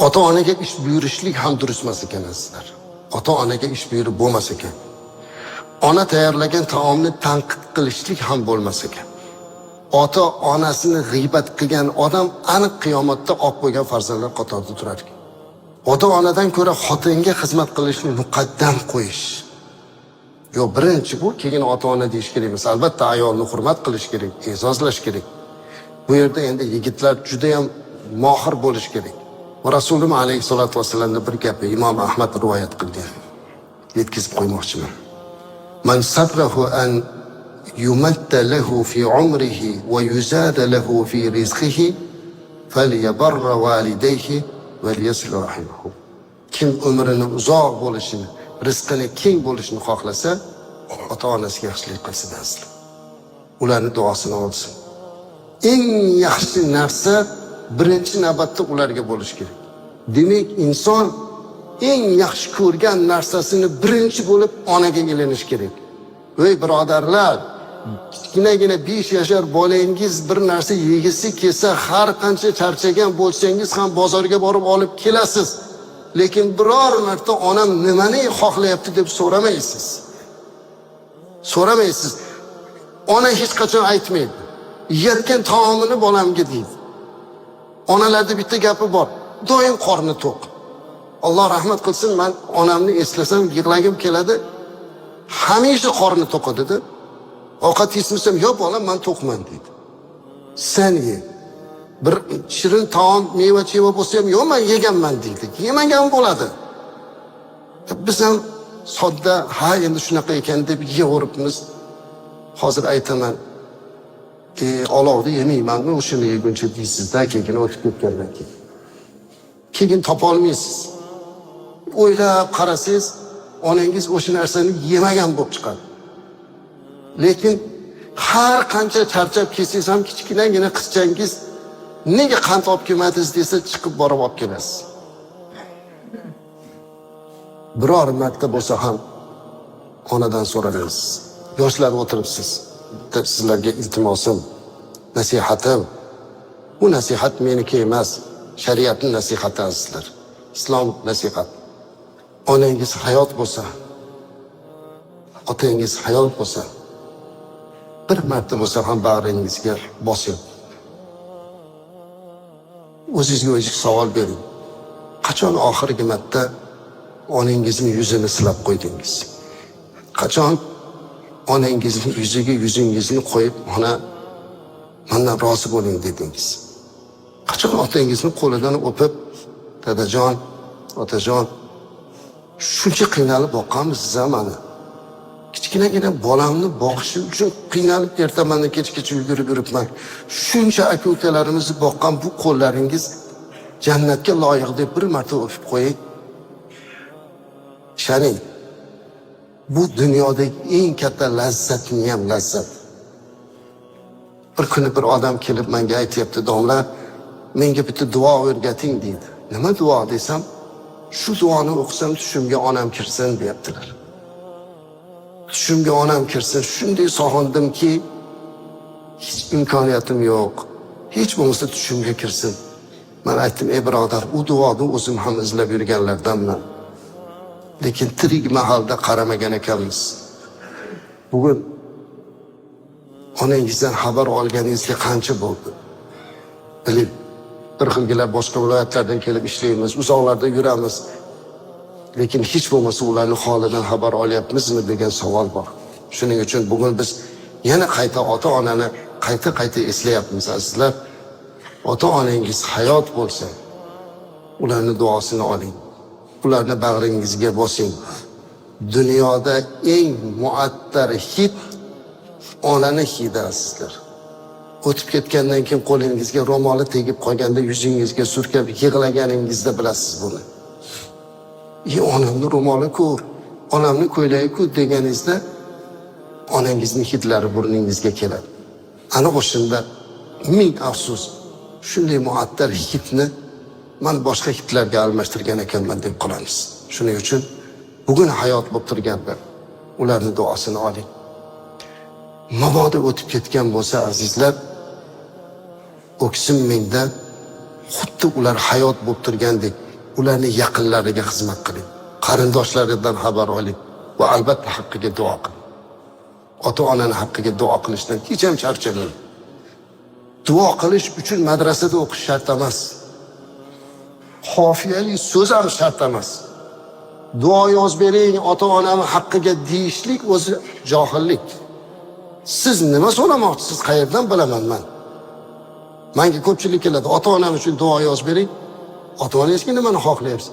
Ota-onaga ish buyurishlik ham durust emas ekan azizlar. Ota-onaga ish buyurib bo'lmas ekan. Ona tayyorlagan taomni tanqid qilishlik ham bo'lmas ekan. Ota-onasini g'iybat qilgan odam aniq qiyomatda olib qo'ygan farzandlar qatorida turar ekan. Ota-onadan ko'ra xotinga xizmat qilishni muqaddam qo'yish. Yo, birinchi bu, keyin ota-ona deyish kerak emas. Albatta ayolni hurmat qilish kerak, e'zozlash kerak. Bu yerda endi yigitlar juda ham mohir bo'lish kerak. Va Rasululloh alayhisolatu vasallamning bir gapi Imom Ahmad rivoyat qilgan. Yetkazib qo'ymoqchiman. Man sabrahu an yumatta lahu fi umrihi va yuzada lahu fi rizqihi falyabarra walidayhi va liyasil rahimahu. Kim umrini uzoq bo'lishini, rizqini keng bo'lishini xohlasa, ota-onasiga yaxshilik qilsin asli. Ularning duosini olsin. Eng yaxshi narsa birinchi navbatda ularga bo'lish kerak. Demak, inson eng yaxshi ko'rgan narsasini birinchi bo'lib onaga ilinish kerak. Ey birodarlar, kichkinagina 5 yashar bolangiz bir narsa yegisi kelsa, har qancha charchagan bo'lsangiz ham bozorga borib olib kelasiz. Lekin biror marta onam nimani xohlayapti deb so'ramaysiz. So'ramaysiz. Ona hech qachon aytmaydi. Yetgan taomini bolamga deydi. Onalarda bitta gapi bor. Doim qorni to'q. Alloh rahmat qilsin, men onamni eslasam yig'lagim keladi. Hamisha qorni to'q edi. Ovqat yesam, "Yo'q bolam, men to'qman" deydi. Sen ye. Bir shirin taom, meva-cheva bo'lsa ham, "Yo'q, men yeganman" deydi. Yemagan bo'ladi. Biz ham sodda, "Ha, endi shunaqa ekan" deb yeyaveribmiz. Hozir aytaman, olovni yemaymanmi, o'shani yeguncha deysizda, keyin o'tib ketgandan keyin. Keyin topa olmaysiz. O'ylab qarasangiz, onangiz o'sha narsani yemagan bo'lib chiqadi. Lekin har qancha charchab kelsangiz ham kichkinagina qizchangiz nega qand olib kelmadingiz desa, chiqib borib olib kelasiz. Biror marta bo'lsa ham onadan so'raysiz. Yoshlar o'tiribsiz. Sizlarga iltimosim, nasihatim. Bu nasihat meniki emas, shariatning nasihati azizlar. Islom nasihat. Onangiz hayot bo'lsa, otangiz hayot bo'lsa, bir marta bo'lsa ham bag'ringizga bosing. O'zingizga o'zingiz savol bering. Qachon oxirgi marta onangizning yuzini silab qo'ydingiz? Qachon onangizning yuziga yuzingizni qo'yib, "Ona, mendan rozi bo'ling" dedingiz? Qachon otangizning qo'lidan o'pib, "Dadajon, otajon, shuncha qiynalib boqqanmiz zamani. Kichkinagina bolamni boqishi uchun qiynalib ertamandan kechgacha yugurib yuribman. Shuncha aka-ukalarimizni boqqan bu qo'llaringiz jannatga loyiq" deb bir marta o'pib qo'ying. Ishoning, bu dunyodagi eng katta lazzatning ham lazzat. Bir kuni bir odam kelib menga aytibdi, "Domla, menga bitta duo o'rgating" deydi. "Nima duo?" desam, "Shu duoni o'qisam tushimga onam kirsin" deyaptilar. Tushimga onam kirsin, shunday sog'indimki, hech imkoniyatim yo'q. Hech bo'lmasa tushimga kirsin. Men aytdim, "Ey birodar, u duoni o'zim ham izlab yurganlardanman. Lekin tirik mahalda qaramagan ekanmiz. Bugun onangizdan xabar olganingizga qancha bo'ldi? Biling, bir xilgilar boshqa viloyatlardan kelib ishlaymiz, uzoqlarda yuramiz. Lekin hech bo'lmasa ularning holidan xabar olyapmizmi degan savol bor. Shuning uchun bugun biz yana qayta ota-onani qayta eslayapmiz azizlar. Ota-onangiz hayot bo'lsa, ularning duosini oling. Ularni bag'ringizga bosing. Dunyoda eng muattar hid onani hidi azizlar. O'tib ketgandan keyin qo'lingizga ro'moli tegib qolganda yuzingizga surkab yig'laganingizda bilasiz buni. Onamni ro'moli-ku, onamni ko'ylagi-ku deganingizda onangizning hidlari burningizga keladi. Ana o'shanda ming afsus, shunday muattar hidni men boshqa hidlarga almashtirgan ekanman deb qolamiz. Shuning uchun bugun hayot bo'lib turganda ularning duosini oling. Mabodo o'tib ketgan bo'lsa azizlar, o'ksim menda xuddi ular hayot bo'lib turgandek ularning yaqinlariga xizmat qiling. Qarindoshlaridan xabar oling va albatta haqqiga duo qiling. Ota-onani haqqiga duo qilishdan hech ham charchamang. Duo qilish uchun madrasada o'qish shart emas. Xofiyali so'z ham shart emas. Duo yozib bering, ota-onam haqqiga deyishlik o'zi johillik. Siz nima so'ramoqchisiz? Qayerdan bilaman men? Menga ko'pchilik keladi, ota-onam uchun duo yozib bering. Ota-onangizga nimani xohlayapsiz?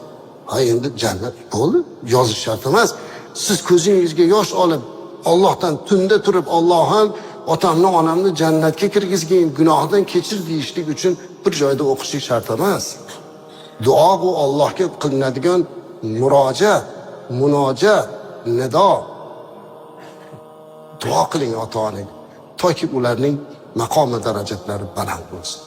Ha, endi jannat bo'ldi, yozish shart emas. Siz ko'zingizga yosh olib, Allohdan tunda turib, Allohim otamni, onamni jannatga kirgizgin, gunohdan kechir deyishlik uchun bir joyda o'qishlik shart emas. Duo bu Allohga qilinadigan murojaat, nido. Duo qiling ota-onaga, toki ularning maqom va darajatlari baland bo'lsin.